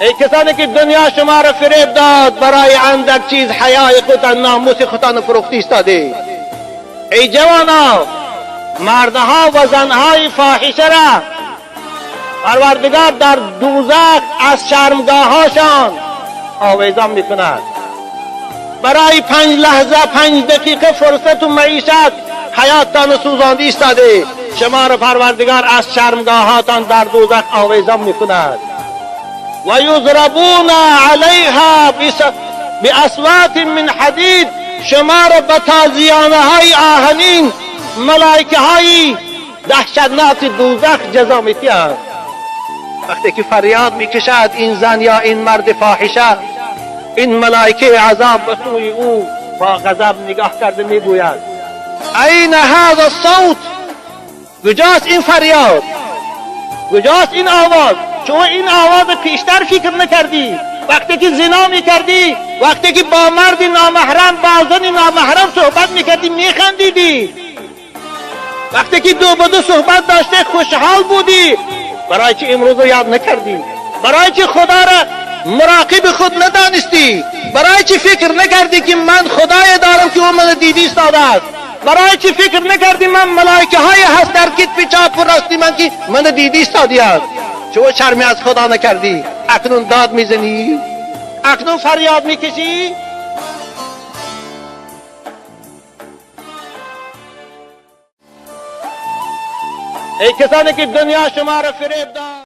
ای کسانی که دنیا شما را فریب داد، برای اندک چیز حیای خودتان، ناموس خودتان فروخته ایستاده. ای جوانا، مردها و زنهای فاحشه را پروردگار در دوزخ از شرمگاهاشان آویزان میکند. برای 5 لحظه 5 دقیقه فرصت و معیشت حیاتتان سوزانده ایستاده، شما را پروردگار از شرمگاهاتان در دوزخ آویزان میکند. و یضربون علیها باصوات من حدید، شما را به تازیانه های آهنین ملائکه های دهشتناک دوزخ جزا میدهند. وقتی که فریاد میکشد این زن یا این مرد فاحشه، این ملائکه عذاب به سوی او با غضب نگاه کرده میگوید این هذا الصوت، کجاست این فریاد، کجاست این آواز؟ شما این آواز پیشتر فکر نکردی؟ وقتی که زنا میکردی، وقتی که با مرد نامحرم، با زن نامحرم صحبت میکردی میخندیدی، وقتی که 2 به 2 صحبت داشته خوشحال بودی. برای چه امروز یاد نکردی؟ برای چه خدا را مراقب خود ندانستی؟ برای چه فکر نکردی که من خدای دارم که او من دیدی ایستاده است؟ برای چه فکر نکردی من ملائکه های هست در کتف چپ و راستی من که من دیدی ایستادی است؟ چون شرمی از خدا نکردی، اکنون داد میزنی، اکنون فریاد میکشی. ای کسانی که دنیا شما را فریب داد،